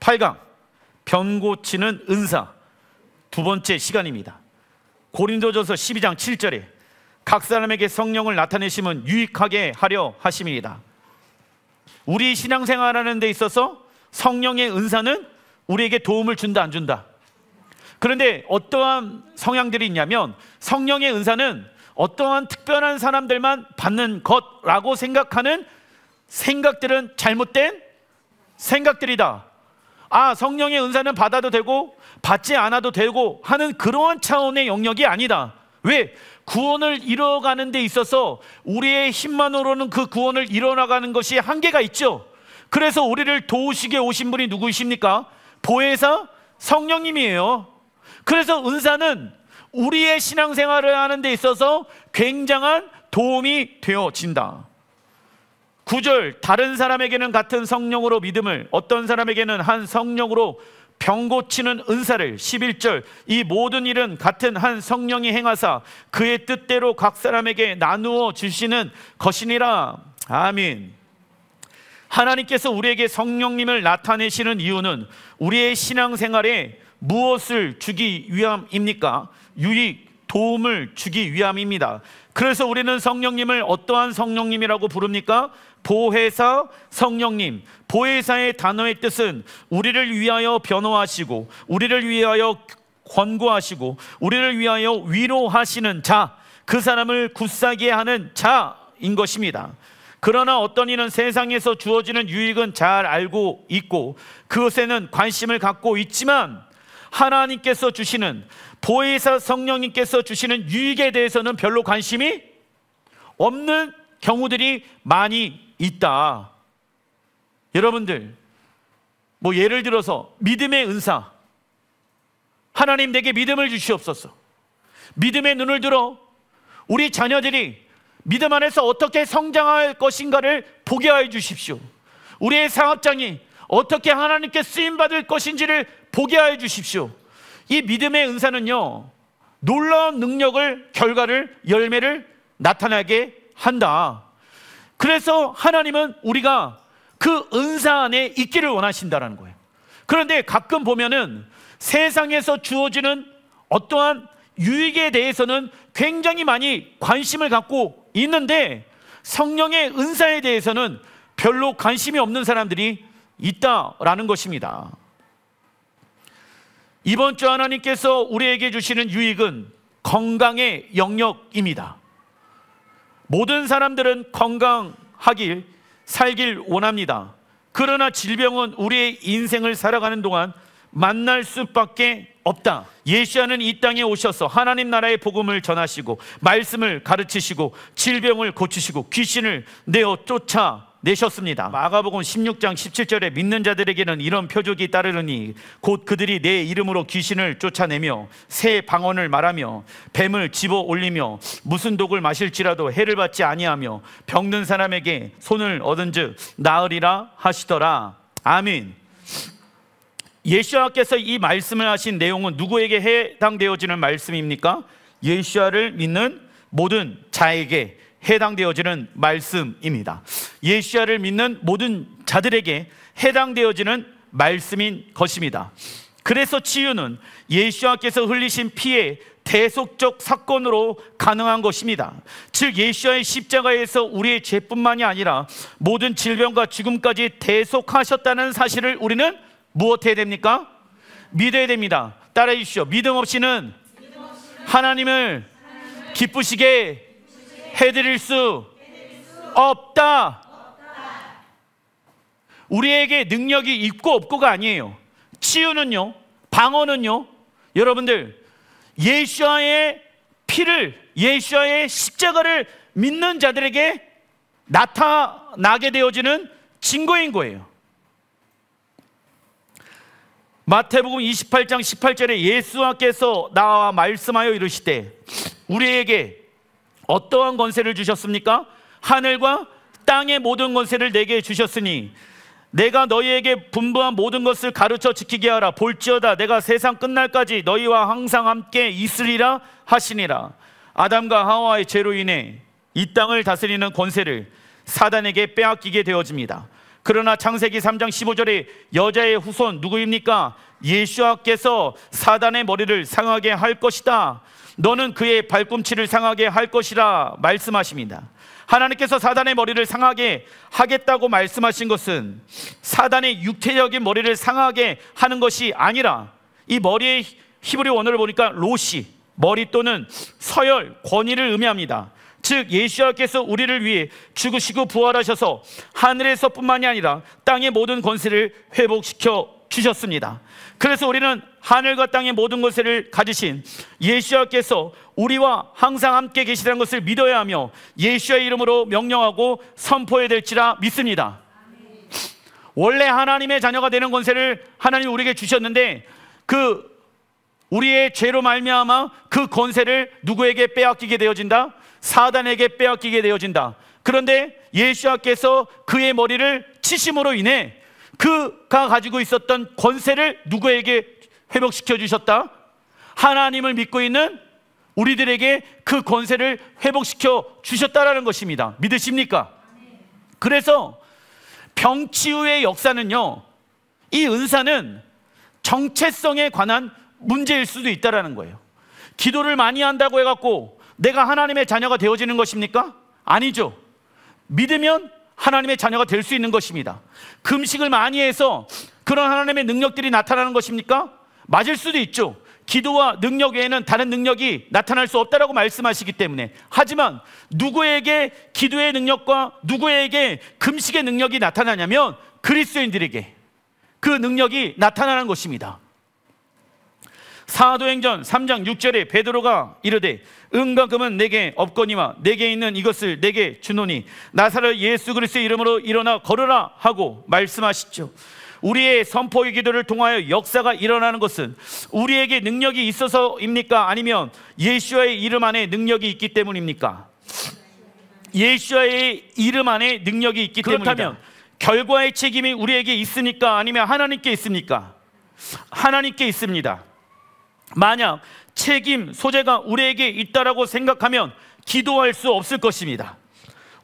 8강 병고치는 은사 두 번째 시간입니다. 고린도전서 12장 7절에 각 사람에게 성령을 나타내심은 유익하게 하려 하심이니이다. 우리 신앙생활하는 데 있어서 성령의 은사는 우리에게 도움을 준다 안 준다? 그런데 어떠한 성향들이 있냐면 성령의 은사는 어떠한 특별한 사람들만 받는 것라고 생각하는 생각들은 잘못된 생각들이다. 아, 성령의 은사는 받아도 되고 받지 않아도 되고 하는 그러한 차원의 영역이 아니다. 왜? 구원을 이뤄가는 데 있어서 우리의 힘만으로는 그 구원을 이뤄나가는 것이 한계가 있죠. 그래서 우리를 도우시게 오신 분이 누구이십니까? 보혜사 성령님이에요. 그래서 은사는 우리의 신앙생활을 하는 데 있어서 굉장한 도움이 되어진다. 9절 다른 사람에게는 같은 성령으로 믿음을, 어떤 사람에게는 한 성령으로 병 고치는 은사를, 11절 이 모든 일은 같은 한 성령이 행하사 그의 뜻대로 각 사람에게 나누어 주시는 것이니라. 아멘. 하나님께서 우리에게 성령님을 나타내시는 이유는 우리의 신앙생활에 무엇을 주기 위함입니까? 유익, 도움을 주기 위함입니다. 그래서 우리는 성령님을 어떠한 성령님이라고 부릅니까? 보혜사 성령님. 보혜사의 단어의 뜻은 우리를 위하여 변호하시고 우리를 위하여 권고하시고 우리를 위하여 위로하시는 자, 그 사람을 굳사게 하는 자인 것입니다. 그러나 어떤 이는 세상에서 주어지는 유익은 잘 알고 있고 그것에는 관심을 갖고 있지만 하나님께서 주시는, 보혜사 성령님께서 주시는 유익에 대해서는 별로 관심이 없는 경우들이 많이 있다. 여러분들, 뭐 예를 들어서 믿음의 은사, 하나님 내게 믿음을 주시옵소서. 믿음의 눈을 들어 우리 자녀들이 믿음 안에서 어떻게 성장할 것인가를 보게 하여 주십시오. 우리의 사업장이 어떻게 하나님께 쓰임받을 것인지를 보게 하여 주십시오. 이 믿음의 은사는요, 놀라운 능력을, 결과를, 열매를 나타나게 한다. 그래서 하나님은 우리가 그 은사 안에 있기를 원하신다는 거예요. 그런데 가끔 보면은 세상에서 주어지는 어떠한 유익에 대해서는 굉장히 많이 관심을 갖고 있는데 성령의 은사에 대해서는 별로 관심이 없는 사람들이 있다라는 것입니다. 이번 주 하나님께서 우리에게 주시는 유익은 건강의 영역입니다. 모든 사람들은 건강하길, 살길 원합니다. 그러나 질병은 우리의 인생을 살아가는 동안 만날 수밖에 없다. 예수야는 이 땅에 오셔서 하나님 나라의 복음을 전하시고 말씀을 가르치시고 질병을 고치시고 귀신을 내어 쫓아내셨습니다. 마가복음 16장 17절에 믿는 자들에게는 이런 표적이 따르느니 곧 그들이 내 이름으로 귀신을 쫓아내며 새 방언을 말하며 뱀을 집어 올리며 무슨 독을 마실지라도 해를 받지 아니하며 병든 사람에게 손을 얻은즉 나으리라 하시더라. 아멘. 예수야께서 이 말씀을 하신 내용은 누구에게 해당되어지는 말씀입니까? 예수야를 믿는 모든 자에게 해당되어지는 말씀입니다. 예수야를 믿는 모든 자들에게 해당되어지는 말씀인 것입니다. 그래서 치유는 예수야께서 흘리신 피의 대속적 사건으로 가능한 것입니다. 즉 예수야의 십자가에서 우리의 죄뿐만이 아니라 모든 질병과 죽음까지 대속하셨다는 사실을 우리는 무엇해야 됩니까? 믿어야 됩니다. 따라해 주시죠. 믿음 없이는 하나님을 기쁘시게 해드릴 수 없다. 우리에게 능력이 있고 없고가 아니에요. 치유는요, 방언은요, 여러분들 예수와의 피를, 예수와의 십자가를 믿는 자들에게 나타나게 되어지는 증거인 거예요. 마태복음 28장 18절에 예수께서 나와 말씀하여 이르시되 우리에게 어떠한 권세를 주셨습니까? 하늘과 땅의 모든 권세를 내게 주셨으니 내가 너희에게 분부한 모든 것을 가르쳐 지키게 하라. 볼지어다 내가 세상 끝날까지 너희와 항상 함께 있으리라 하시니라. 아담과 하와의 죄로 인해 이 땅을 다스리는 권세를 사단에게 빼앗기게 되어집니다. 그러나 창세기 3장 15절에 여자의 후손 누구입니까? 예수와께서 사단의 머리를 상하게 할 것이다. 너는 그의 발꿈치를 상하게 할 것이라 말씀하십니다. 하나님께서 사단의 머리를 상하게 하겠다고 말씀하신 것은 사단의 육체적인 머리를 상하게 하는 것이 아니라, 이 머리의 히브리 원어를 보니까 로시, 머리 또는 서열, 권위를 의미합니다. 즉 예수께서 우리를 위해 죽으시고 부활하셔서 하늘에서뿐만이 아니라 땅의 모든 권세를 회복시켜 주셨습니다. 그래서 우리는 하늘과 땅의 모든 권세를 가지신 예수께서 우리와 항상 함께 계시다는 것을 믿어야 하며 예수의 이름으로 명령하고 선포해야 될지라 믿습니다. 원래 하나님의 자녀가 되는 권세를 하나님이 우리에게 주셨는데, 그 우리의 죄로 말미암아 그 권세를 누구에게 빼앗기게 되어진다? 사단에게 빼앗기게 되어진다. 그런데 예수께서 그의 머리를 치심으로 인해 그가 가지고 있었던 권세를 누구에게 회복시켜 주셨다? 하나님을 믿고 있는 우리들에게 그 권세를 회복시켜 주셨다라는 것입니다. 믿으십니까? 그래서 병치유의 역사는요, 이 은사는 정체성에 관한 문제일 수도 있다라는 거예요. 기도를 많이 한다고 해갖고 내가 하나님의 자녀가 되어지는 것입니까? 아니죠. 믿으면 하나님의 자녀가 될 수 있는 것입니다. 금식을 많이 해서 그런 하나님의 능력들이 나타나는 것입니까? 맞을 수도 있죠. 기도와 능력 외에는 다른 능력이 나타날 수 없다라고 말씀하시기 때문에. 하지만 누구에게 기도의 능력과 누구에게 금식의 능력이 나타나냐면 그리스도인들에게 그 능력이 나타나는 것입니다. 사도행전 3장 6절에 베드로가 이르되 은과 금은 내게 없거니와 내게 있는 이것을 내게 주노니 나사렛 예수 그리스도의 이름으로 일어나 걸으라 하고 말씀하시죠. 우리의 선포의 기도를 통하여 역사가 일어나는 것은 우리에게 능력이 있어서입니까? 아니면 예수의 이름 안에 능력이 있기 때문입니까? 예수의 이름 안에 능력이 있기 때문이다. 그렇다면 결과의 책임이 우리에게 있습니까? 아니면 하나님께 있습니까? 하나님께 있습니다. 만약 책임, 소재가 우리에게 있다라고 생각하면 기도할 수 없을 것입니다.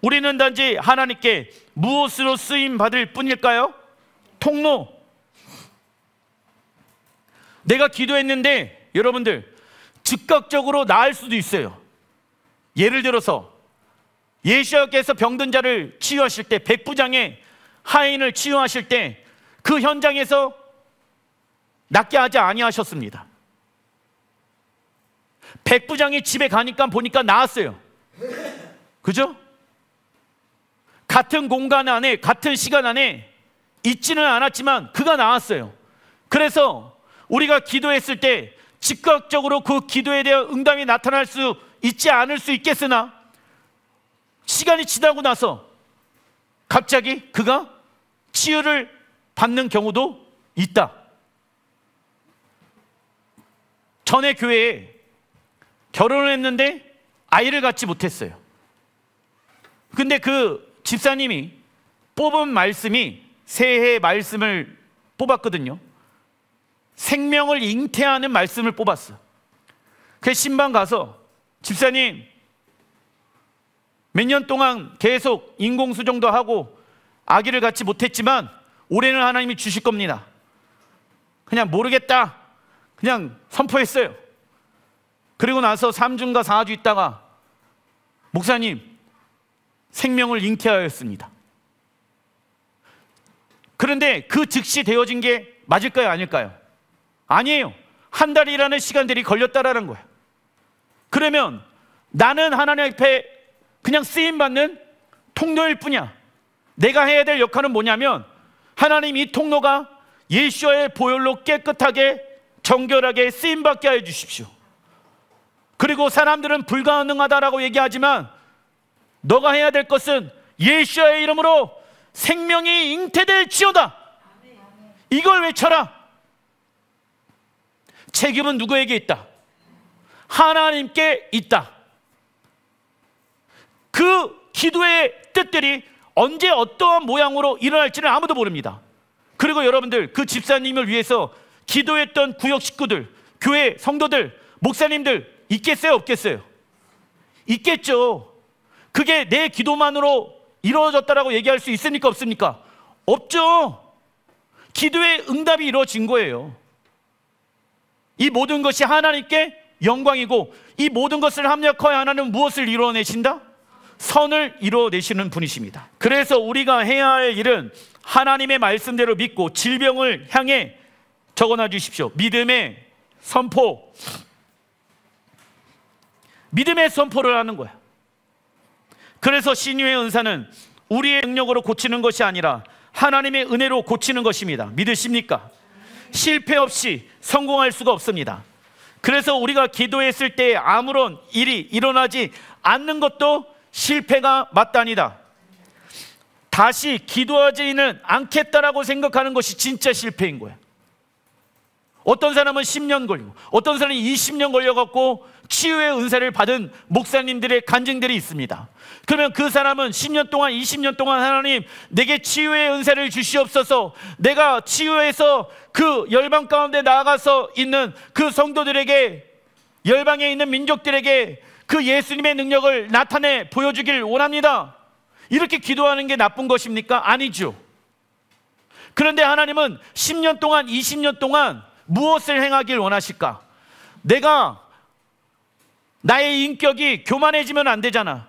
우리는 단지 하나님께 무엇으로 쓰임 받을 뿐일까요? 통로. 내가 기도했는데 여러분들 즉각적으로 나을 수도 있어요. 예를 들어서 예수께서 병든 자를 치유하실 때, 백부장의 하인을 치유하실 때 그 현장에서 낫게 하지 아니하셨습니다. 백부장이 집에 가니까 보니까 나았어요. 그죠? 같은 공간 안에, 같은 시간 안에 있지는 않았지만 그가 나았어요. 그래서 우리가 기도했을 때 즉각적으로 그 기도에 대한 응답이 나타날 수 있지 않을 수 있겠으나 시간이 지나고 나서 갑자기 그가 치유를 받는 경우도 있다. 전에 교회에 결혼을 했는데 아이를 갖지 못했어요. 근데 그 집사님이 뽑은 말씀이 새해 말씀을 뽑았거든요. 생명을 잉태하는 말씀을 뽑았어. 그 신방 가서 집사님 몇 년 동안 계속 인공수정도 하고 아기를 갖지 못했지만 올해는 하나님이 주실 겁니다. 그냥 모르겠다 그냥 선포했어요. 그리고 나서 3주인가 4주 있다가 목사님 생명을 잉태하였습니다. 그런데 그 즉시 되어진 게 맞을까요? 아닐까요? 아니에요. 한 달이라는 시간들이 걸렸다라는 거예요. 그러면 나는 하나님 앞에 그냥 쓰임받는 통로일 뿐이야. 내가 해야 될 역할은 뭐냐면 하나님 이 통로가 예수의 보혈로 깨끗하게 정결하게 쓰임받게 해 주십시오. 그리고 사람들은 불가능하다라고 얘기하지만 너가 해야 될 것은 예수의 이름으로 생명이 잉태될지어다. 이걸 외쳐라. 책임은 누구에게 있다? 하나님께 있다. 그 기도의 뜻들이 언제 어떠한 모양으로 일어날지는 아무도 모릅니다. 그리고 여러분들 그 집사님을 위해서 기도했던 구역 식구들, 교회 성도들, 목사님들 있겠어요? 없겠어요? 있겠죠. 그게 내 기도만으로 이루어졌다라고 얘기할 수 있습니까? 없습니까? 없죠. 기도의 응답이 이루어진 거예요. 이 모든 것이 하나님께 영광이고, 이 모든 것을 합력하여 하나님은 무엇을 이루어내신다? 선을 이루어내시는 분이십니다. 그래서 우리가 해야 할 일은 하나님의 말씀대로 믿고 질병을 향해 적어놔 주십시오. 믿음의 선포. 믿음의 선포를 하는 거야. 그래서 신유의 은사는 우리의 능력으로 고치는 것이 아니라 하나님의 은혜로 고치는 것입니다. 믿으십니까? 실패 없이 성공할 수가 없습니다. 그래서 우리가 기도했을 때 아무런 일이 일어나지 않는 것도 실패가 마땅이다. 다시 기도하지는 않겠다라고 생각하는 것이 진짜 실패인 거야. 어떤 사람은 10년 걸리고, 어떤 사람은 20년 걸려갖고 치유의 은사를 받은 목사님들의 간증들이 있습니다. 그러면 그 사람은 10년 동안, 20년 동안 하나님 내게 치유의 은사를 주시옵소서, 내가 치유해서 그 열방 가운데 나아가서 있는 그 성도들에게, 열방에 있는 민족들에게 그 예수님의 능력을 나타내 보여주길 원합니다, 이렇게 기도하는 게 나쁜 것입니까? 아니죠. 그런데 하나님은 10년 동안, 20년 동안 무엇을 행하길 원하실까? 나의 인격이 교만해지면 안 되잖아.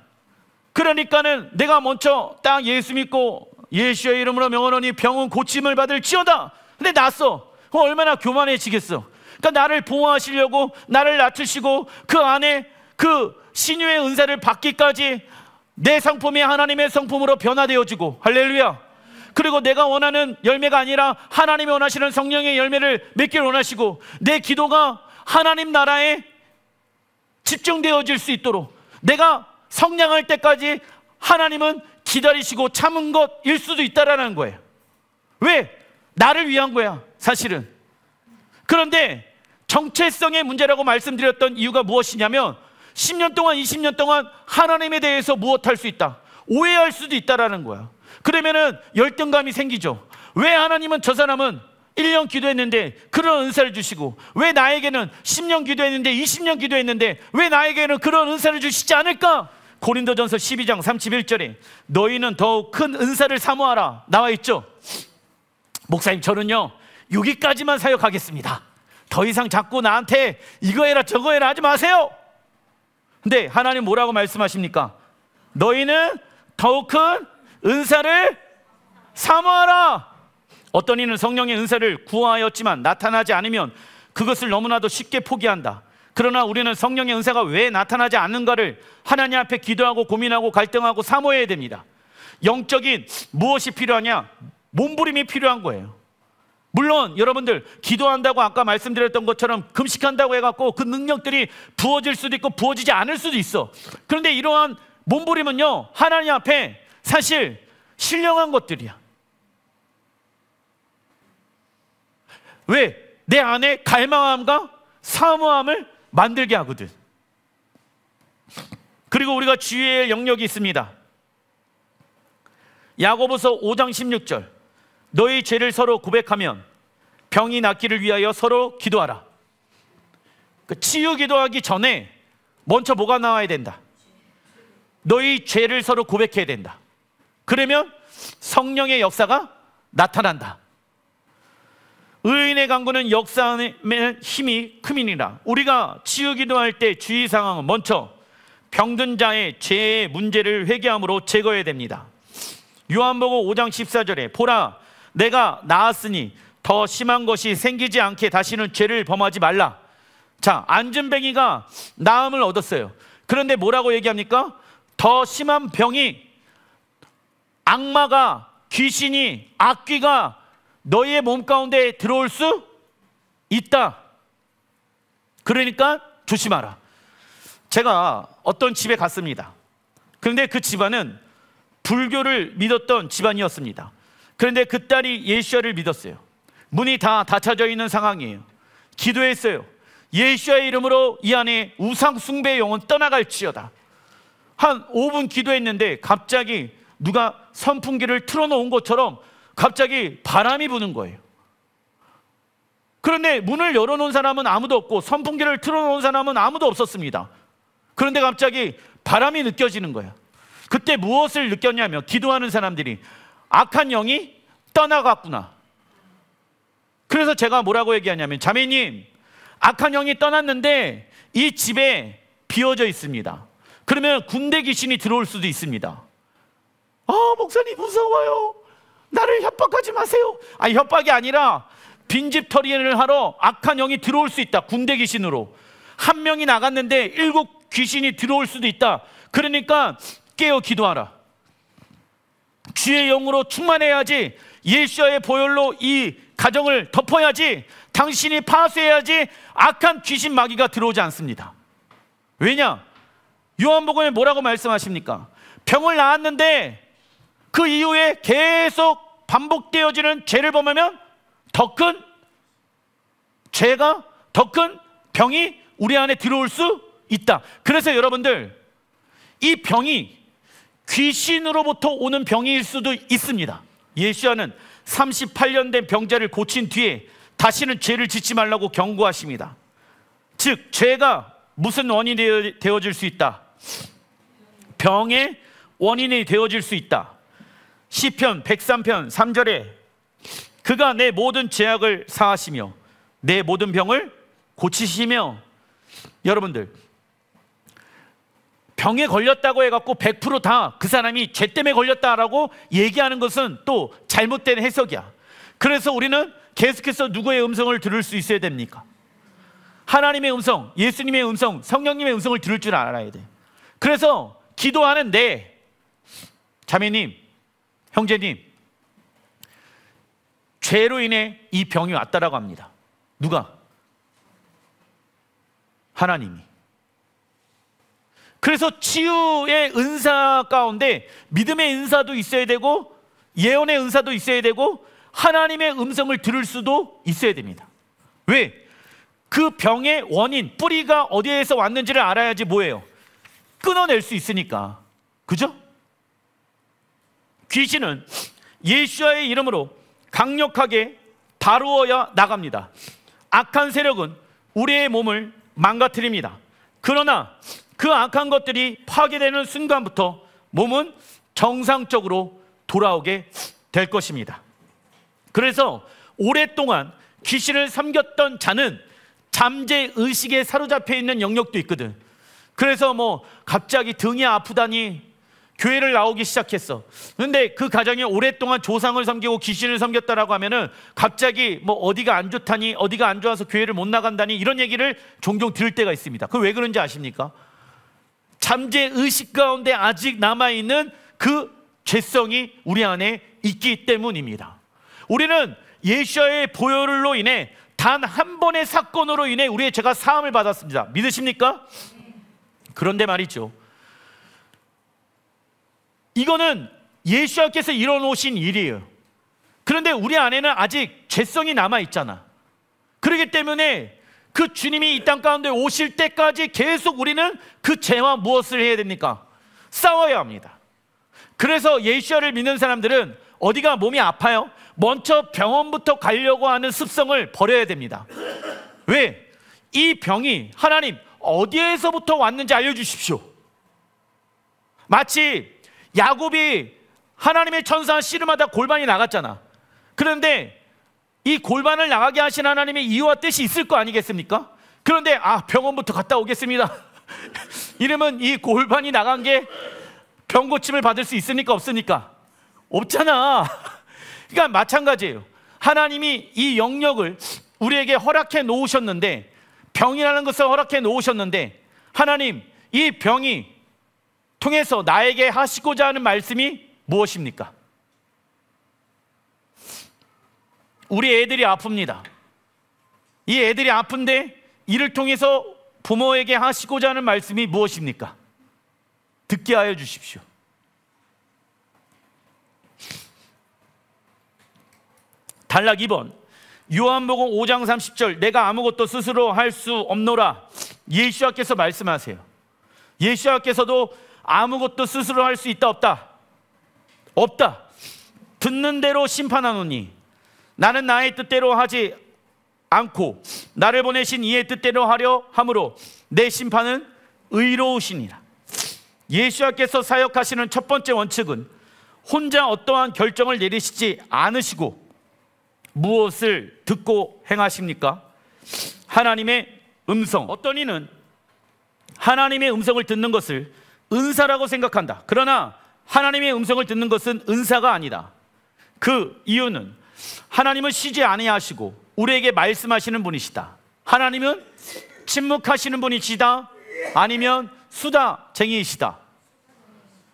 그러니까는 내가 먼저 딱 예수 믿고 예수의 이름으로 명하노니 병은 고침을 받을지어다. 근데 났어. 얼마나 교만해지겠어. 그러니까 나를 보호하시려고 나를 낮추시고 그 안에 그 신유의 은사를 받기까지 내 성품이 하나님의 성품으로 변화되어지고, 할렐루야. 그리고 내가 원하는 열매가 아니라 하나님이 원하시는 성령의 열매를 맺길 원하시고, 내 기도가 하나님 나라에 집중되어질 수 있도록 내가 성량할 때까지 하나님은 기다리시고 참은 것일 수도 있다라는 거예요. 왜? 나를 위한 거야, 사실은. 그런데 정체성의 문제라고 말씀드렸던 이유가 무엇이냐면, 10년 동안, 20년 동안 하나님에 대해서 무엇할 수 있다? 오해할 수도 있다라는 거야. 그러면은 열등감이 생기죠. 왜 하나님은 저 사람은 1년 기도했는데 그런 은사를 주시고, 왜 나에게는 10년 기도했는데 20년 기도했는데 왜 나에게는 그런 은사를 주시지 않을까? 고린도전서 12장 31절에 너희는 더욱 큰 은사를 사모하라 나와 있죠. 목사님, 저는요 여기까지만 사역하겠습니다. 더 이상 자꾸 나한테 이거 해라 저거 해라 하지 마세요. 근데 하나님 뭐라고 말씀하십니까? 너희는 더욱 큰 은사를 사모하라. 어떤 이는 성령의 은사를 구하였지만 나타나지 않으면 그것을 너무나도 쉽게 포기한다. 그러나 우리는 성령의 은사가 왜 나타나지 않는가를 하나님 앞에 기도하고 고민하고 갈등하고 사모해야 됩니다. 영적인 무엇이 필요하냐? 몸부림이 필요한 거예요. 물론 여러분들 기도한다고 아까 말씀드렸던 것처럼 금식한다고 해갖고 그 능력들이 부어질 수도 있고 부어지지 않을 수도 있어. 그런데 이러한 몸부림은요, 하나님 앞에 사실 신령한 것들이야. 왜? 내 안에 갈망함과 사모함을 만들게 하거든. 그리고 우리가 주의해야 할 영역이 있습니다. 야고보서 5장 16절 너희 죄를 서로 고백하면 병이 낫기를 위하여 서로 기도하라. 그 치유 기도하기 전에 먼저 뭐가 나와야 된다? 너희 죄를 서로 고백해야 된다. 그러면 성령의 역사가 나타난다. 의인의 강구는 역사의 힘이 큼이니라. 우리가 치유 기도할 때 주의사항은 먼저 병든 자의 죄의 문제를 회개함으로 제거해야 됩니다. 요한복음 5장 14절에 보라 내가 나았으니 더 심한 것이 생기지 않게 다시는 죄를 범하지 말라. 자, 안진뱅이가 나음을 얻었어요. 그런데 뭐라고 얘기합니까? 더 심한 병이, 악마가, 귀신이, 악귀가 너희의 몸 가운데 들어올 수 있다. 그러니까 조심하라. 제가 어떤 집에 갔습니다. 그런데 그 집안은 불교를 믿었던 집안이었습니다. 그런데 그 딸이 예수야를 믿었어요. 문이 다 닫혀져 있는 상황이에요. 기도했어요. 예수야의 이름으로 이 안에 우상 숭배의 영혼 떠나갈지어다. 한 5분 기도했는데 갑자기 누가 선풍기를 틀어놓은 것처럼 갑자기 바람이 부는 거예요. 그런데 문을 열어놓은 사람은 아무도 없고 선풍기를 틀어놓은 사람은 아무도 없었습니다. 그런데 갑자기 바람이 느껴지는 거예요. 그때 무엇을 느꼈냐면 기도하는 사람들이 악한 영이 떠나갔구나. 그래서 제가 뭐라고 얘기하냐면, 자매님, 악한 영이 떠났는데 이 집에 비어져 있습니다. 그러면 군대 귀신이 들어올 수도 있습니다. 목사님 무서워요. 나를 협박하지 마세요. 협박이 아니라 빈집 털이를 하러 악한 영이 들어올 수 있다. 군대 귀신으로. 한 명이 나갔는데 7 귀신이 들어올 수도 있다. 그러니까 깨어 기도하라. 주의 영으로 충만해야지, 예수와의 보혈로 이 가정을 덮어야지, 당신이 파수해야지 악한 귀신 마귀가 들어오지 않습니다. 왜냐? 요한복음에 뭐라고 말씀하십니까? 병을 낳았는데 그 이후에 계속 반복되어지는 죄를 범하면 더 큰 죄가, 더 큰 병이 우리 안에 들어올 수 있다. 그래서 여러분들, 이 병이 귀신으로부터 오는 병일 수도 있습니다. 예수와는 38년 된 병자를 고친 뒤에 다시는 죄를 짓지 말라고 경고하십니다. 즉, 죄가 무슨 원인이 되어질 수 있다? 병의 원인이 되어질 수 있다. 시편 103편 3절에 그가 내 모든 죄악을 사하시며 내 모든 병을 고치시며. 여러분들, 병에 걸렸다고 해갖고 100% 다 그 사람이 죄 때문에 걸렸다라고 얘기하는 것은 또 잘못된 해석이야. 그래서 우리는 계속해서 누구의 음성을 들을 수 있어야 됩니까? 하나님의 음성, 예수님의 음성, 성령님의 음성을 들을 줄 알아야 돼. 그래서 기도하는 내 자매님, 형제님, 죄로 인해 이 병이 왔다라고 합니다. 누가? 하나님이. 그래서 치유의 은사 가운데 믿음의 은사도 있어야 되고 예언의 은사도 있어야 되고 하나님의 음성을 들을 수도 있어야 됩니다. 왜? 그 병의 원인, 뿌리가 어디에서 왔는지를 알아야지 뭐예요? 끊어낼 수 있으니까. 그죠? 귀신은 예수와의 이름으로 강력하게 다루어야 나갑니다. 악한 세력은 우리의 몸을 망가뜨립니다. 그러나 그 악한 것들이 파괴되는 순간부터 몸은 정상적으로 돌아오게 될 것입니다. 그래서 오랫동안 귀신을 섬겼던 자는 잠재의식에 사로잡혀 있는 영역도 있거든. 그래서 갑자기 등이 아프다니 교회를 나오기 시작했어. 그런데 그 가정이 오랫동안 조상을 섬기고 귀신을 섬겼다라고 하면은 갑자기 어디가 안 좋다니, 어디가 안 좋아서 교회를 못 나간다니, 이런 얘기를 종종 들을 때가 있습니다. 그거 왜 그런지 아십니까? 잠재의식 가운데 아직 남아있는 그 죄성이 우리 안에 있기 때문입니다. 우리는 예수와의 보혈로 인해 단 한 번의 사건으로 인해 우리의 죄가 사함을 받았습니다. 믿으십니까? 그런데 말이죠, 이거는 예수께서 이뤄놓으신 일이에요. 그런데 우리 안에는 아직 죄성이 남아있잖아. 그렇기 때문에 그 주님이 이 땅 가운데 오실 때까지 계속 우리는 그 죄와 무엇을 해야 됩니까? 싸워야 합니다. 그래서 예수를 믿는 사람들은 어디가 몸이 아파요? 먼저 병원부터 가려고 하는 습성을 버려야 됩니다. 왜? 이 병이 하나님 어디에서부터 왔는지 알려주십시오. 마치 야곱이 하나님의 천사 씨름하다 골반이 나갔잖아. 그런데 이 골반을 나가게 하신 하나님의 이유와 뜻이 있을 거 아니겠습니까? 그런데 병원부터 갔다 오겠습니다. 이러면 이 골반이 나간 게 병 고침을 받을 수 있습니까? 없습니까? 없잖아. 그러니까 마찬가지예요. 하나님이 이 영역을 우리에게 허락해 놓으셨는데, 병이라는 것을 허락해 놓으셨는데, 하나님 이 병이 통해서 나에게 하시고자 하는 말씀이 무엇입니까? 우리 애들이 아픕니다. 이 애들이 아픈데 이를 통해서 부모에게 하시고자 하는 말씀이 무엇입니까? 듣게 하여 주십시오. 단락 2번, 요한복음 5장 30절, 내가 아무것도 스스로 할 수 없노라. 예수께서 말씀하세요. 예수께서도 아무것도 스스로 할 수 있다 없다? 없다. 듣는 대로 심판하노니 나는 나의 뜻대로 하지 않고 나를 보내신 이의 뜻대로 하려 함으로 내 심판은 의로우시니라. 예수께서 사역하시는 첫 번째 원칙은 혼자 어떠한 결정을 내리시지 않으시고 무엇을 듣고 행하십니까? 하나님의 음성. 어떤 이는 하나님의 음성을 듣는 것을 은사라고 생각한다. 그러나 하나님의 음성을 듣는 것은 은사가 아니다. 그 이유는 하나님은 쉬지 아니하시고 우리에게 말씀하시는 분이시다. 하나님은 침묵하시는 분이시다, 아니면 수다쟁이이시다.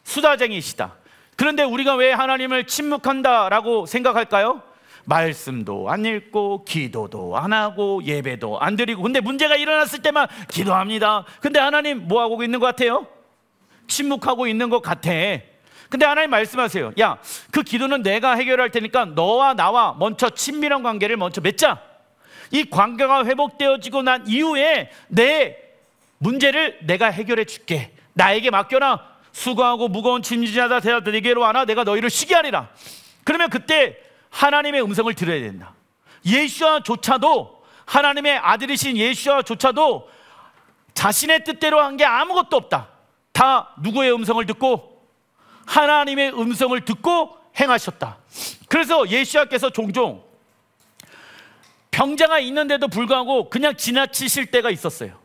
수다쟁이이시다. 그런데 우리가 왜 하나님을 침묵한다라고 생각할까요? 말씀도 안 읽고 기도도 안 하고 예배도 안 드리고, 근데 문제가 일어났을 때만 기도합니다. 근데 하나님 뭐 하고 있는 것 같아요? 침묵하고 있는 것 같아. 근데 하나님 말씀하세요. 야, 그 기도는 내가 해결할 테니까 너와 나와 먼저 친밀한 관계를 먼저 맺자. 이 관계가 회복되어지고 난 이후에 내 문제를 내가 해결해 줄게. 나에게 맡겨라. 수고하고 무거운 짐지자다 내게로 와라. 내가 너희를 쉬게 하리라. 그러면 그때 하나님의 음성을 들어야 된다. 예수와조차도, 하나님의 아들이신 예수와조차도 자신의 뜻대로 한 게 아무것도 없다. 다 누구의 음성을 듣고? 하나님의 음성을 듣고 행하셨다. 그래서 예수와께서 종종 병자가 있는데도 불구하고 그냥 지나치실 때가 있었어요.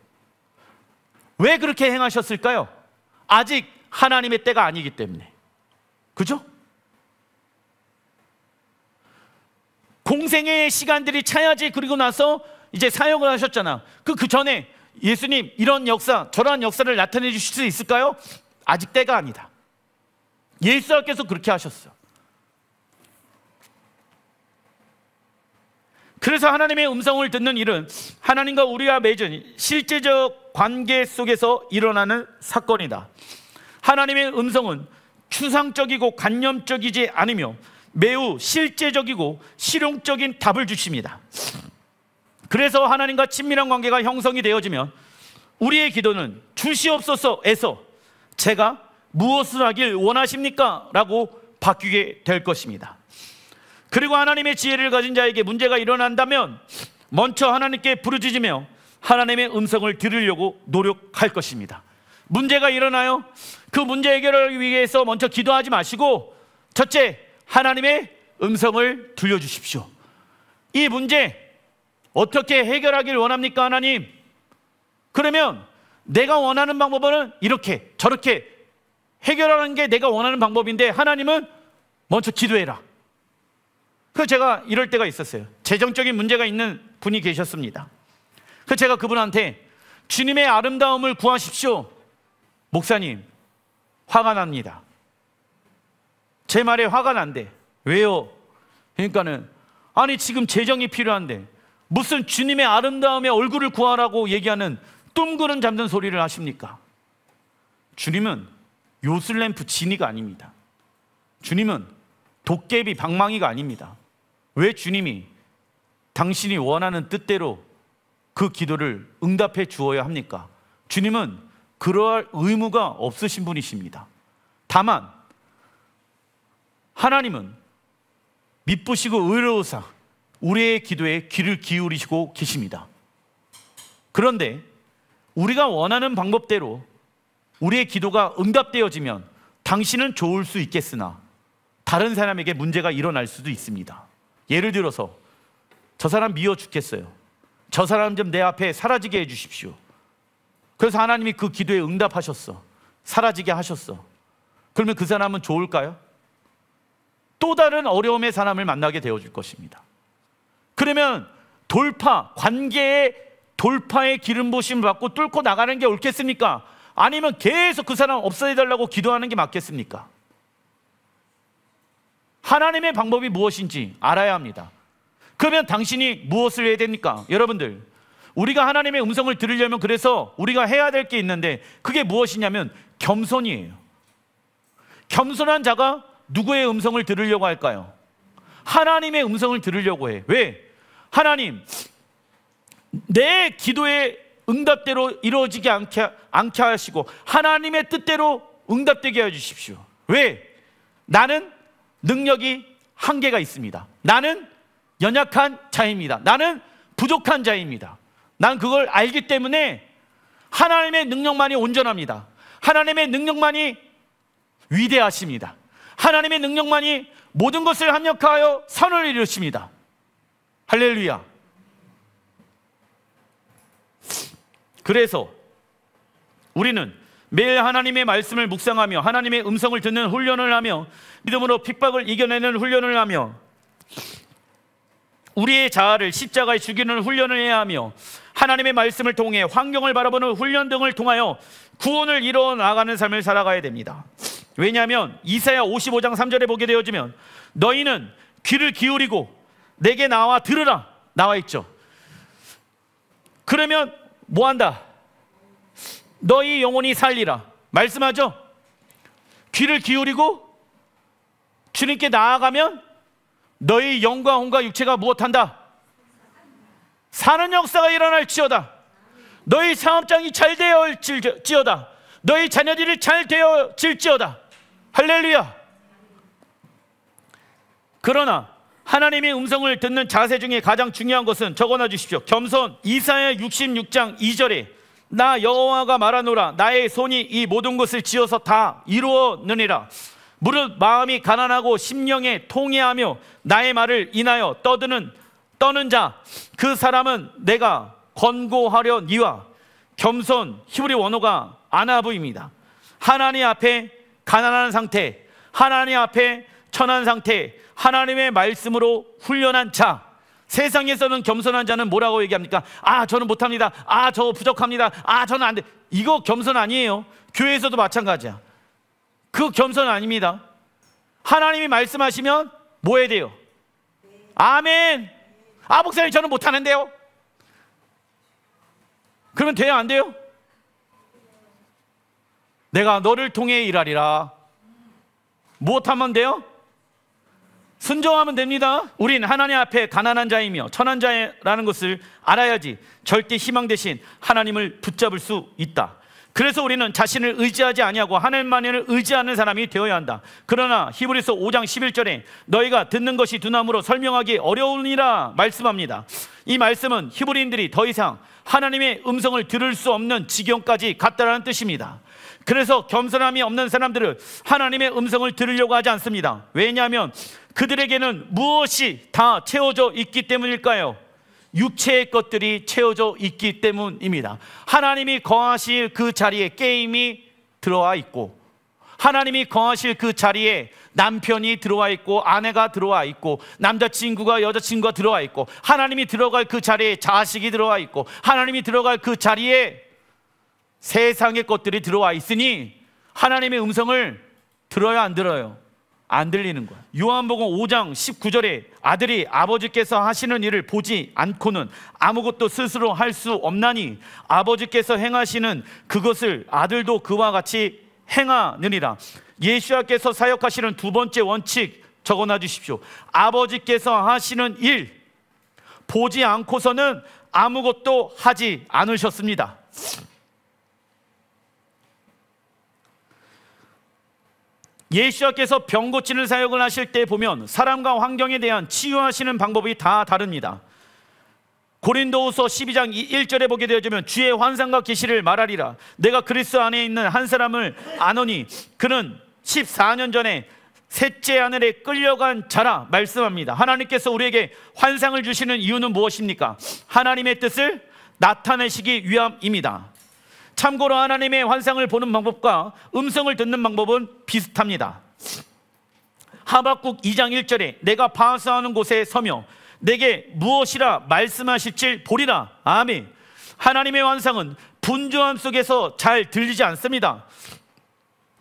왜 그렇게 행하셨을까요? 아직 하나님의 때가 아니기 때문에. 그죠? 공생의 시간들이 차야지. 그리고 나서 이제 사역을 하셨잖아. 그 전에 예수님 이런 역사, 저러한 역사를 나타내 주실 수 있을까요? 아직 때가 아니다. 예수님께서 그렇게 하셨어. 그래서 하나님의 음성을 듣는 일은 하나님과 우리가 맺은 실제적 관계 속에서 일어나는 사건이다. 하나님의 음성은 추상적이고 관념적이지 않으며 매우 실제적이고 실용적인 답을 주십니다. 그래서 하나님과 친밀한 관계가 형성이 되어지면 우리의 기도는 주시옵소서에서 제가 무엇을 하길 원하십니까? 라고 바뀌게 될 것입니다. 그리고 하나님의 지혜를 가진 자에게 문제가 일어난다면 먼저 하나님께 부르짖으며 하나님의 음성을 들으려고 노력할 것입니다. 문제가 일어나요? 그 문제 해결을 위해서 먼저 기도하지 마시고 첫째, 하나님의 음성을 들려주십시오. 이 문제 어떻게 해결하길 원합니까, 하나님? 그러면 내가 원하는 방법은 이렇게 저렇게 해결하는 게 내가 원하는 방법인데 하나님은 먼저 기도해라. 그래서 제가 이럴 때가 있었어요. 재정적인 문제가 있는 분이 계셨습니다. 그래서 제가 그분한테 주님의 아름다움을 구하십시오. 목사님, 화가 납니다. 제 말에 화가 난대. 왜요? 그러니까는 아니 지금 재정이 필요한데 무슨 주님의 아름다움의 얼굴을 구하라고 얘기하는 뚱그런 잠든 소리를 하십니까? 주님은 요술램프 지니가 아닙니다. 주님은 도깨비 방망이가 아닙니다. 왜 주님이 당신이 원하는 뜻대로 그 기도를 응답해 주어야 합니까? 주님은 그러할 의무가 없으신 분이십니다. 다만 하나님은 미쁘시고 의로우사 우리의 기도에 귀를 기울이시고 계십니다. 그런데 우리가 원하는 방법대로 우리의 기도가 응답되어지면 당신은 좋을 수 있겠으나 다른 사람에게 문제가 일어날 수도 있습니다. 예를 들어서 저 사람 미워 죽겠어요. 저 사람 좀 내 앞에 사라지게 해 주십시오. 그래서 하나님이 그 기도에 응답하셨어. 사라지게 하셨어. 그러면 그 사람은 좋을까요? 또 다른 어려움의 사람을 만나게 되어줄 것입니다. 그러면 관계의 돌파의 기름 부으심을 받고 뚫고 나가는 게 옳겠습니까? 아니면 계속 그 사람 없애달라고 기도하는 게 맞겠습니까? 하나님의 방법이 무엇인지 알아야 합니다. 그러면 당신이 무엇을 해야 됩니까? 여러분들, 우리가 하나님의 음성을 들으려면 그래서 우리가 해야 될 게 있는데 그게 무엇이냐면 겸손이에요. 겸손한 자가 누구의 음성을 들으려고 할까요? 하나님의 음성을 들으려고 해. 왜? 하나님, 내 기도의 응답대로 이루어지지 않게 하시고 하나님의 뜻대로 응답되게 해주십시오. 왜? 나는 능력이 한계가 있습니다. 나는 연약한 자입니다. 나는 부족한 자입니다. 난 그걸 알기 때문에 하나님의 능력만이 온전합니다. 하나님의 능력만이 위대하십니다. 하나님의 능력만이 모든 것을 합력하여 선을 이루십니다. 할렐루야. 그래서 우리는 매일 하나님의 말씀을 묵상하며 하나님의 음성을 듣는 훈련을 하며 믿음으로 핍박을 이겨내는 훈련을 하며 우리의 자아를 십자가에 죽이는 훈련을 해야 하며 하나님의 말씀을 통해 환경을 바라보는 훈련 등을 통하여 구원을 이루어 나가는 삶을 살아가야 됩니다. 왜냐하면 이사야 55장 3절에 보게 되어지면 너희는 귀를 기울이고 내게 나와 들으라 나와 있죠. 그러면 뭐한다? 너희 영혼이 살리라 말씀하죠. 귀를 기울이고 주님께 나아가면 너희 영과 혼과 육체가 무엇한다? 사는 역사가 일어날지어다. 너희 사업장이 잘 되어질지어다. 너희 자녀들이 잘 되어질지어다. 할렐루야. 그러나 하나님의 음성을 듣는 자세 중에 가장 중요한 것은 적어놔 주십시오. 겸손. 이사야 66장 2절에 나 여호와가 말하노라 나의 손이 이 모든 것을 지어서 다 이루었느니라. 무릇 마음이 가난하고 심령에 통회하며 나의 말을 인하여 떠는 자 그 사람은 내가 권고하려니와. 겸손 히브리 원어가 아나부입니다. 하나님 앞에 가난한 상태, 하나님 앞에 천한 상태, 하나님의 말씀으로 훈련한 자. 세상에서는 겸손한 자는 뭐라고 얘기합니까? 아 저는 못합니다. 아 저 부족합니다. 아 저는 안 돼. 이거 겸손 아니에요. 교회에서도 마찬가지야. 그 겸손 아닙니다. 하나님이 말씀하시면 뭐 해야 돼요? 아멘. 아 목사님 저는 못하는데요. 그러면 돼요 안 돼요? 내가 너를 통해 일하리라. 무엇하면 돼요? 순종하면 됩니다. 우린 하나님 앞에 가난한 자이며 천한 자라는 것을 알아야지 절대 희망 대신 하나님을 붙잡을 수 있다. 그래서 우리는 자신을 의지하지 아니하고 하나님만을 의지하는 사람이 되어야 한다. 그러나 히브리서 5장 11절에 너희가 듣는 것이 두나무로 설명하기 어려우니라 말씀합니다. 이 말씀은 히브리인들이 더 이상 하나님의 음성을 들을 수 없는 지경까지 갔다라는 뜻입니다. 그래서 겸손함이 없는 사람들은 하나님의 음성을 들으려고 하지 않습니다. 왜냐하면 그들에게는 무엇이 다 채워져 있기 때문일까요? 육체의 것들이 채워져 있기 때문입니다. 하나님이 거하실 그 자리에 게임이 들어와 있고, 하나님이 거하실 그 자리에 남편이 들어와 있고, 아내가 들어와 있고, 남자친구가 여자친구가 들어와 있고, 하나님이 들어갈 그 자리에 자식이 들어와 있고, 하나님이 들어갈 그 자리에 세상의 것들이 들어와 있으니 하나님의 음성을 들어야 안 들어요? 안 들리는 거야. 요한복음 5장 19절에 아들이 아버지께서 하시는 일을 보지 않고는 아무것도 스스로 할 수 없나니 아버지께서 행하시는 그것을 아들도 그와 같이 행하느니라. 예수님께서 사역하시는 두 번째 원칙 적어놔 주십시오. 아버지께서 하시는 일 보지 않고서는 아무것도 하지 않으셨습니다. 예수님께서 병 고치는 사역을 하실 때 보면 사람과 환경에 대한 치유하시는 방법이 다 다릅니다. 고린도후서 12장 1절에 보게 되어지면 주의 환상과 계시를 말하리라. 내가 그리스도 안에 있는 한 사람을 아노니 그는 14년 전에 셋째 하늘에 끌려간 자라 말씀합니다. 하나님께서 우리에게 환상을 주시는 이유는 무엇입니까? 하나님의 뜻을 나타내시기 위함입니다. 참고로 하나님의 환상을 보는 방법과 음성을 듣는 방법은 비슷합니다. 하박국 2장 1절에 내가 파수하는 곳에 서며 내게 무엇이라 말씀하실지 보리라. 아멘. 하나님의 환상은 분주함 속에서 잘 들리지 않습니다.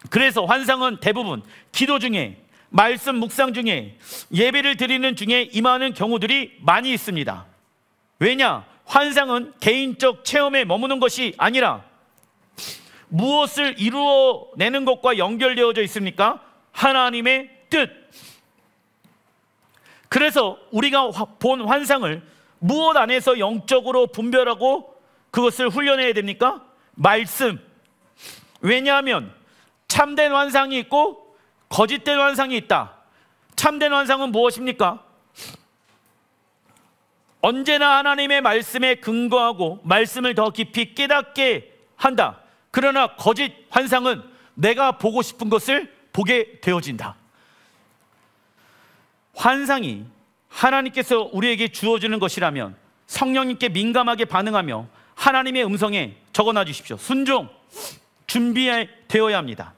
그래서 환상은 대부분 기도 중에, 말씀 묵상 중에, 예배를 드리는 중에 임하는 경우들이 많이 있습니다. 왜냐? 환상은 개인적 체험에 머무는 것이 아니라 무엇을 이루어내는 것과 연결되어져 있습니까? 하나님의 뜻. 그래서 우리가 본 환상을 무엇 안에서 영적으로 분별하고 그것을 훈련해야 됩니까? 말씀. 왜냐하면 참된 환상이 있고 거짓된 환상이 있다. 참된 환상은 무엇입니까? 언제나 하나님의 말씀에 근거하고 말씀을 더 깊이 깨닫게 한다. 그러나 거짓 환상은 내가 보고 싶은 것을 보게 되어진다. 환상이 하나님께서 우리에게 주어지는 것이라면 성령님께 민감하게 반응하며 하나님의 음성에 적어놔 주십시오. 순종, 준비되어야 합니다.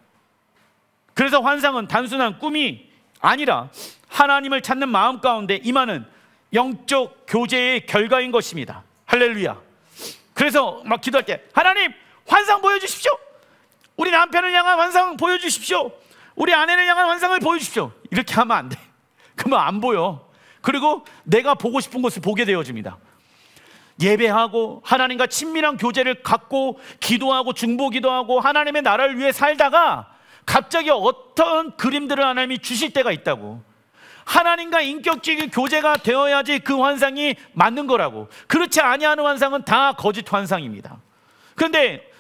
그래서 환상은 단순한 꿈이 아니라 하나님을 찾는 마음 가운데 임하는 영적 교제의 결과인 것입니다. 할렐루야. 그래서 막 기도할 때 하나님 환상 보여주십시오. 우리 남편을 향한 환상 보여주십시오. 우리 아내를 향한 환상을 보여주십시오. 이렇게 하면 안 돼. 그러면 안 보여. 그리고 내가 보고 싶은 것을 보게 되어집니다. 예배하고 하나님과 친밀한 교제를 갖고 기도하고 중보기도하고 하나님의 나라를 위해 살다가 갑자기 어떤 그림들을 하나님이 주실 때가 있다고. 하나님과 인격적인 교제가 되어야지 그 환상이 맞는 거라고. 그렇지 아니하는 환상은 다 거짓 환상입니다. 그런데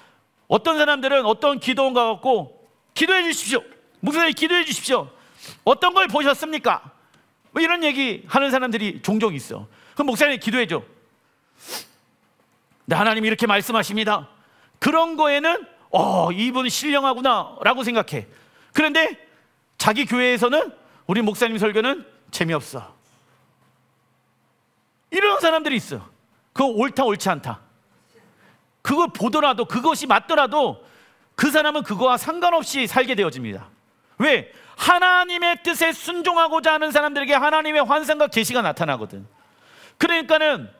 어떤 사람들은 어떤 기도원가 갖고 기도해 주십시오. 목사님 기도해 주십시오. 어떤 걸 보셨습니까? 뭐 이런 얘기 하는 사람들이 종종 있어. 그럼 목사님 기도해 줘. 네, 하나님이 이렇게 말씀하십니다. 그런 거에는 이분 신령하구나 라고 생각해. 그런데 자기 교회에서는 우리 목사님 설교는 재미없어. 이런 사람들이 있어. 그거 옳다 옳지 않다. 그걸 보더라도 그것이 맞더라도 그 사람은 그거와 상관없이 살게 되어집니다. 왜? 하나님의 뜻에 순종하고자 하는 사람들에게 하나님의 환상과 계시가 나타나거든. 그러니까는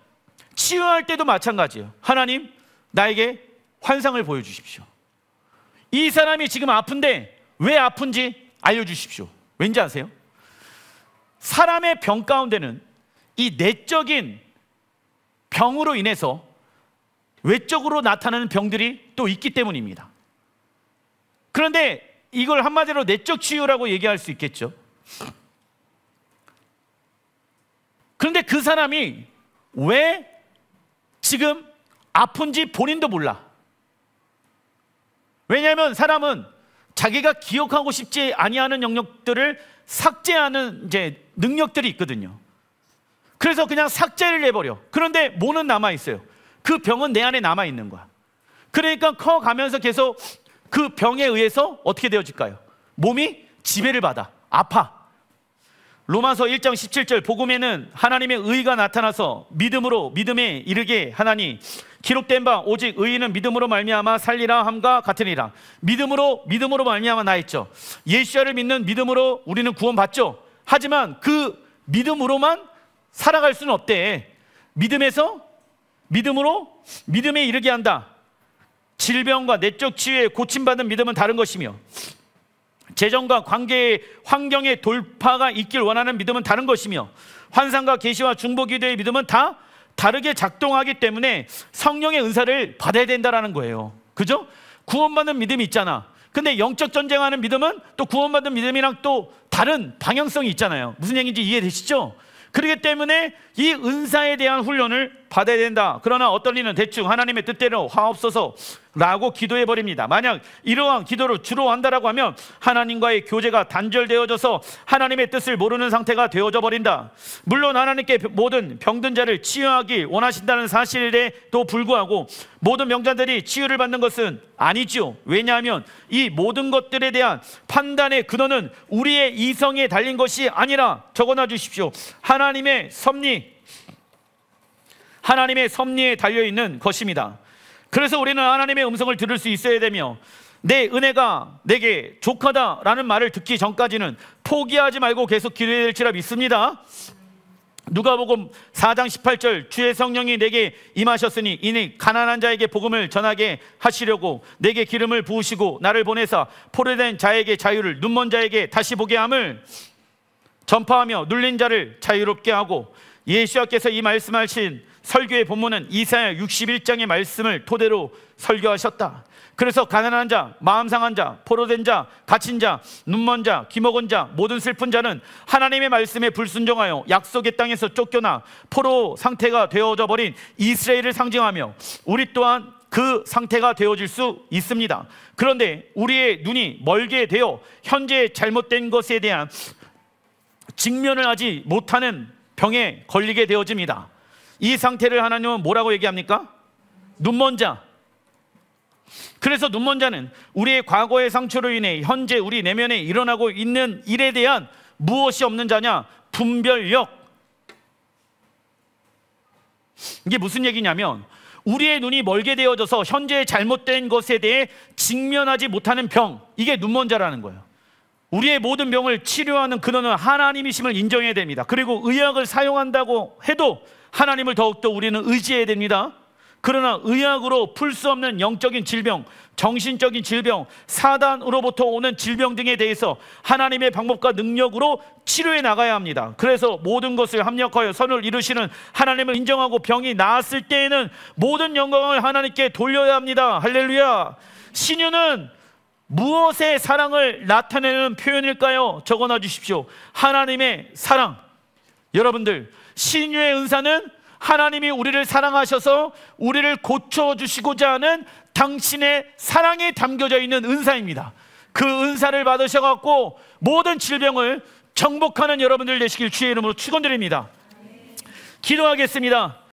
치유할 때도 마찬가지예요. 하나님 나에게 환상을 보여주십시오. 이 사람이 지금 아픈데 왜 아픈지 알려주십시오. 왠지 아세요? 사람의 병 가운데는 이 내적인 병으로 인해서 외적으로 나타나는 병들이 또 있기 때문입니다. 그런데 이걸 한마디로 내적 치유라고 얘기할 수 있겠죠. 그런데 그 사람이 왜 지금 아픈지 본인도 몰라. 왜냐하면 사람은 자기가 기억하고 싶지 아니하는 영역들을 삭제하는 이제 능력들이 있거든요. 그래서 그냥 삭제를 해버려. 그런데 뭐는 남아있어요. 그 병은 내 안에 남아있는 거야. 그러니까 커가면서 계속 그 병에 의해서 어떻게 되어질까요? 몸이 지배를 받아. 아파. 로마서 1장 17절 복음에는 하나님의 의가 나타나서 믿음으로 믿음에 이르게 하나니 기록된 바 오직 의인은 믿음으로 말미암아 살리라 함과 같으니라. 믿음으로 말미암아 나있죠. 예수를 믿는 믿음으로 우리는 구원받죠. 하지만 그 믿음으로만 살아갈 수는 없대. 믿음에 이르게 한다. 질병과 내적 치유에 고침받은 믿음은 다른 것이며 재정과 관계의 환경의 돌파가 있길 원하는 믿음은 다른 것이며 환상과 계시와 중보기도의 믿음은 다 다르게 작동하기 때문에 성령의 은사를 받아야 된다는 거예요. 그죠? 구원받는 믿음이 있잖아. 근데 영적 전쟁하는 믿음은 또 구원받은 믿음이랑 또 다른 방향성이 있잖아요. 무슨 얘기인지 이해되시죠? 그렇기 때문에 이 은사에 대한 훈련을 받아야 된다. 그러나 어떤 이는 대충 하나님의 뜻대로 하옵소서 라고 기도해버립니다. 만약 이러한 기도를 주로 한다라고 하면 하나님과의 교제가 단절되어져서 하나님의 뜻을 모르는 상태가 되어져 버린다. 물론 하나님께 모든 병든 자를 치유하기 원하신다는 사실에도 불구하고 모든 병자들이 치유를 받는 것은 아니지요. 왜냐하면 이 모든 것들에 대한 판단의 근원은 우리의 이성에 달린 것이 아니라 적어놔 주십시오. 하나님의 섭리에 달려있는 것입니다. 그래서 우리는 하나님의 음성을 들을 수 있어야 되며 내 은혜가 내게 족하다라는 말을 듣기 전까지는 포기하지 말고 계속 기도해야 될지라 믿습니다. 누가복음 4장 18절 주의 성령이 내게 임하셨으니 이는 가난한 자에게 복음을 전하게 하시려고 내게 기름을 부으시고 나를 보내사 포로된 자에게 자유를 눈먼 자에게 다시 보게 함을 전파하며 눌린 자를 자유롭게 하고 예수께서 이 말씀하신 설교의 본문은 이사야 61장의 말씀을 토대로 설교하셨다. 그래서 가난한 자, 마음 상한 자, 포로된 자, 갇힌 자, 눈먼 자, 귀먹은 자, 모든 슬픈 자는 하나님의 말씀에 불순종하여 약속의 땅에서 쫓겨나 포로 상태가 되어져 버린 이스라엘을 상징하며 우리 또한 그 상태가 되어질 수 있습니다. 그런데 우리의 눈이 멀게 되어 현재 잘못된 것에 대한 직면을 하지 못하는 병에 걸리게 되어집니다. 이 상태를 하나님은 뭐라고 얘기합니까? 눈먼 자. 그래서 눈먼 자는 우리의 과거의 상처로 인해 현재 우리 내면에 일어나고 있는 일에 대한 무엇이 없는 자냐? 분별력. 이게 무슨 얘기냐면 우리의 눈이 멀게 되어져서 현재의 잘못된 것에 대해 직면하지 못하는 병, 이게 눈먼자라는 거예요. 우리의 모든 병을 치료하는 근원은 하나님이심을 인정해야 됩니다. 그리고 의학을 사용한다고 해도 하나님을 더욱더 우리는 의지해야 됩니다. 그러나 의학으로 풀 수 없는 영적인 질병, 정신적인 질병, 사단으로부터 오는 질병 등에 대해서 하나님의 방법과 능력으로 치료해 나가야 합니다. 그래서 모든 것을 합력하여 선을 이루시는 하나님을 인정하고 병이 나았을 때에는 모든 영광을 하나님께 돌려야 합니다. 할렐루야. 신유는 무엇의 사랑을 나타내는 표현일까요? 적어놔 주십시오. 하나님의 사랑. 여러분들, 신유의 은사는 하나님이 우리를 사랑하셔서 우리를 고쳐주시고자 하는 당신의 사랑에 담겨져 있는 은사입니다. 그 은사를 받으셔갖고 모든 질병을 정복하는 여러분들 되시길 주의 이름으로 축원드립니다. 기도하겠습니다.